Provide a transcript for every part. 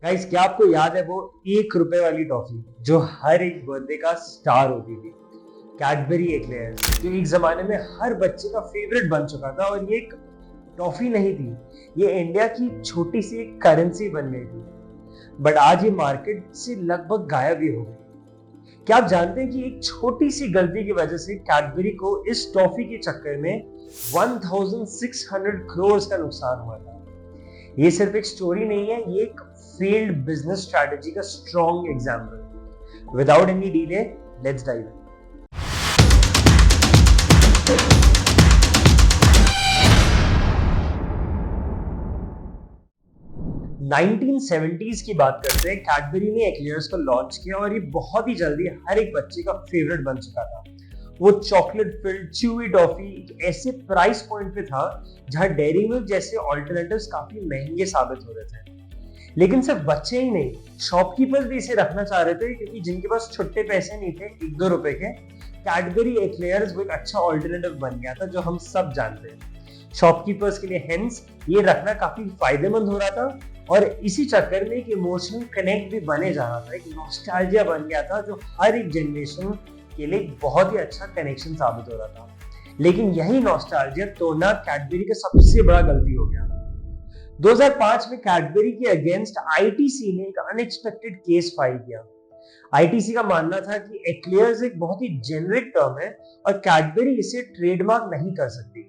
Guys, क्या आपको याद है वो 1 रुपए वाली टॉफी जो हर एक बर्थडे का स्टार होती थी? कैडबरी एक्लेयर्स, जो एक जमाने में हर बच्चे का फेवरेट बन चुका था। और ये एक टॉफी नहीं थी, ये इंडिया की छोटी सी एक करेंसी बन गई थी। बट आज ये मार्केट से लगभग गायब ही हो गई। क्या आप जानते हैं कि एक छोटी सी गलती की वजह से कैडबरी को इस टॉफी के चक्कर में 1600 करोड़ का नुकसान हुआ था? ये सिर्फ एक स्टोरी नहीं है, ये एक फेल्ड बिजनेस स्ट्रैटेजी का strong example. Without any delay, let's dive in. 1970s की बात करते हैं। कैडबरी ने एक्लेयर्स को लॉन्च किया और ये बहुत ही जल्दी हर एक बच्चे का फेवरेट बन चुका था। वो चॉकलेट फिल्ड च्यूवी टॉफी एक ऐसे प्राइस पॉइंट पे था जहां डेयरी मिल्क जैसे ऑल्टरनेटिव्स काफी महंगे साबित हो रहे थे। लेकिन सिर्फ बच्चे ही नहीं, शॉपकीपर्स भी इसे रखना चाह रहे थे, क्योंकि जिनके पास छुट्टे पैसे नहीं थे 1-2 रुपए के, कैडबरी एक्लेयर्स वो एक अच्छा ऑल्टरनेटिव बन गया था, जो हम सब जानते हैं। शॉपकीपर्स के लिए हेंस ये रखना काफी फायदेमंद हो रहा था, और इसी चक्कर में एक इमोशनल कनेक्ट भी बने जा रहा था, एक नॉस्टैल्जिया बन गया था, जो हर एक जनरेशन के लिए बहुत ही अच्छा कनेक्शन साबित हो रहा था। लेकिन यही नॉस्टैल्जिया तोड़ना कैडबरी का सबसे बड़ा गलती हो गया। 2005 में कैडबरी के अगेंस्ट आईटीसी ने एक अनएक्सपेक्टेड केस फाइल किया। आईटीसी का मानना था कि एक्लेयर्स एक बहुत ही जेनरिक टर्म है और कैडबरी इसे ट्रेडमार्क नहीं कर सकती।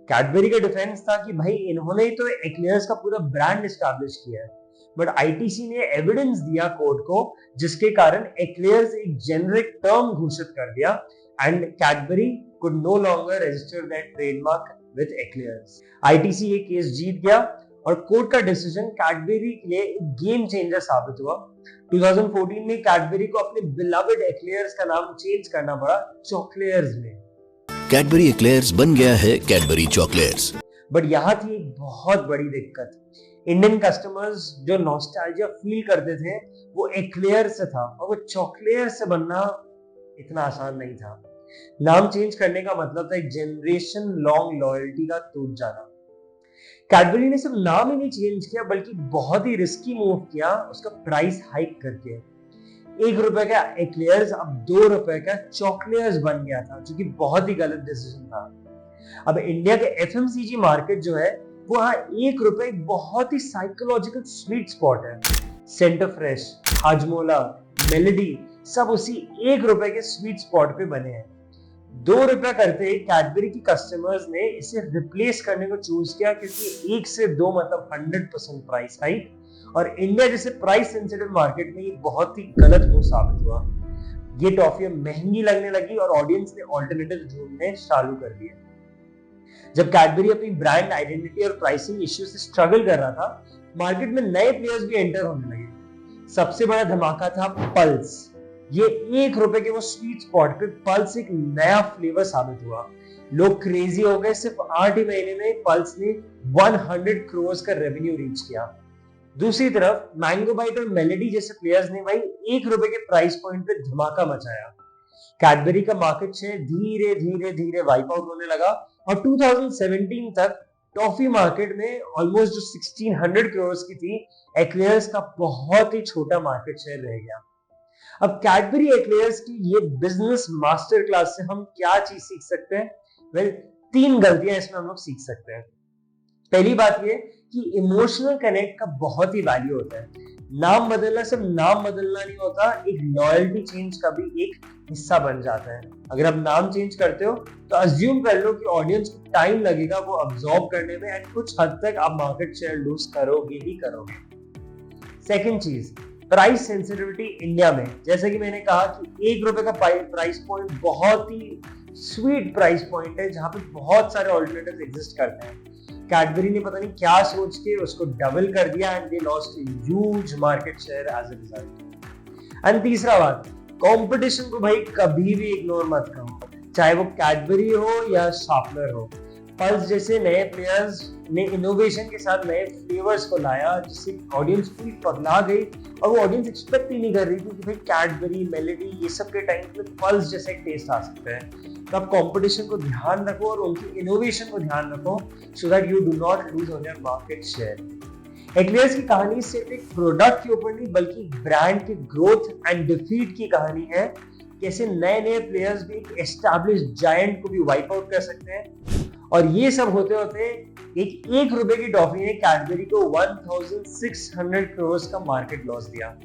कैडबरी का डिफेंस था कि भाई इन्होंने ही तो एक्लेयर्स का पूरा ब्रांड एस्टैब्लिश किया है। बट आईटीसी ने एविडेंस दिया कोर्ट को, जिसके कारण एक्लेयर्स एक जेनरिक टर्म घोषित कर दिया and Cadbury could no longer register that trademark with Eclairs. ITC ये केस जीत गया और कोर्ट का डिसीजन कैडबरी के लिए एक गेम चेंजर साबित हुआ। 2014 में कैडबरी को अपने बिलवेड एक्लेयर्स का नाम चेंज करना पड़ा चॉकलेयर्स में। कैडबरी एक्लेयर्स बन गया है कैडबरी चॉकलेट्स। बट यहाँ थी एक बहुत बड़ी दिक्कत। इंडियन कस्टमर्स जो नॉस्टैल्जिया फील करते थे वो एक्लेयर से था, और वो चॉकलेयर से बनना इतना आसान नहीं था। नाम चेंज करने का मतलब था एक जनरेशन लॉन्ग लॉयल्टी का टूट जाना। कैडबरी ने सिर्फ नाम ही नहीं चेंज किया, बल्कि बहुत ही रिस्की मूव किया, उसका प्राइस हाइक करके। 1 रुपए का एक्लेयर्स अब 2 रुपए का चॉकलेयर्स बन गया था, जो कि बहुत ही गलत डिसीजन था। अब इंडिया के एफएमसीजी मार्केट जो है वो 1 रुपए बहुत ही साइकोलॉजिकल स्वीट स्पॉट है। सेंटर फ्रेश, हाजमोला, मेलेडी सब उसी 1 रुपए के स्वीट स्पॉट पे बने हैं। 2 रुपया करते कैडबरी की कस्टमर्स ने इसे रिप्लेस करने को चूज किया, क्योंकि 1 से 2 मतलब 100% प्राइस हाइक, और इंडिया जैसे प्राइस सेंसिटिव मार्केट में ये बहुत ही गलत मूव साबित हुआ। ये टॉफियां महंगी लगने लगी और ऑडियंस ने ऑल्टरनेटिव ढूंढने चालू कर दिए। जब कैडबरी अपनी ब्रांड आइडेंटिटी और प्राइसिंग इश्यू से स्ट्रगल कर रहा था, मार्केट में नए प्लेयर्स भी एंटर होने लगे। सबसे बड़ा धमाका था पल्स। ये 1 रुपए के वो स्वीट स्पॉट पे पल्स एक नया फ्लेवर साबित हुआ। लोग क्रेजी हो गए। सिर्फ 8 ही महीने में पल्स ने 100 करोड़ का रेवेन्यू रीच किया। दूसरी तरफ मैंगो बाइट और मेलेडी जैसे प्लेयर्स ने भाई 1 रुपए के प्राइस पॉइंट पे धमाका मचाया। कैडबरी का मार्केट शेयर धीरे धीरे धीरे वाइप आउट होने लगा, और 2017 तक टॉफी मार्केट में ऑलमोस्ट जो 1600 करोड़ की थी, एक्लेयर्स का बहुत ही छोटा मार्केट शेयर रह गया। अब कैडबरी एक्लेयर्स की ये बिजनेस मास्टर क्लास से हम क्या चीज सीख सकते हैं? वेल, 3 गलतियां इसमें हम लोग सीख सकते हैं। पहली बात ये कि इमोशनल कनेक्ट का बहुत ही वैल्यू होता है। नाम बदलना सिर्फ नाम बदलना नहीं होता, एक लॉयल्टी चेंज का भी एक हिस्सा बन जाता है। अगर आप नाम चेंज करते हो तो अज्यूम कर लो कि ऑडियंस को टाइम लगेगा वो अब्सॉर्ब करने में, एंड कुछ हद तक आप मार्केट शेयर लूज करोगे ही करोगे। सेकंड चीज, प्राइस सेंसिटिविटी इंडिया में। जैसे कि मैंने कहा कि 1 रुपए का प्राइस पॉइंट बहुत ही स्वीट प्राइस पॉइंट है, जहां पे बहुत सारे ऑल्टरनेटिव्स एग्जिस्ट करते हैं। कैडबरी ने पता नहीं क्या सोच के उसको डबल कर दिया, and they lost huge market share as a result. And तीसरा बात, कंपटीशन को भाई कभी भी इग्नोर मत करो, चाहे वो कैडबरी हो या शार्पनर हो। पल्स जैसे नए प्लेयर्स ने इनोवेशन के साथ नए फ्लेवर्स को लाया, जिससे ऑडियंस पूरी पगला गई, और वो ऑडियंस एक्सपेक्ट ही नहीं कर रही थी कि भाई कैडबरी, मेलेडी ये सब के टाइम पे पल्स जैसे टेस्ट आ सकते हैं। तो आप कंपटीशन को ध्यान रखो और उनकी इनोवेशन को ध्यान रखो, so that you do not lose on your market share. Eclairs की कहानी सिर्फ एक प्रोडक्ट के ऊपर नहीं बल्कि ब्रांड के ग्रोथ एंड डिफीट की कहानी है। कैसे नए नए प्लेयर्स भी एक एस्टैब्लिश्ड जायंट को भी वाइप आउट कर सकते हैं, और ये सब होते होते एक रुपए की टॉफी ने कैडबरी को 1600 करोड़ का मार्केट लॉस दिया।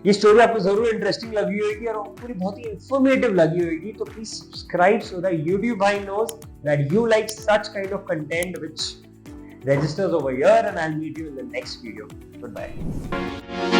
ये स्टोरी आपको जरूर इंटरेस्टिंग लगी होगी और पूरी बहुत ही इंफॉर्मेटिव लगी होगी, तो please subscribe so that YouTube भाई knows that you like such kind of content which registers over here, and I'll meet you in the next video. Goodbye.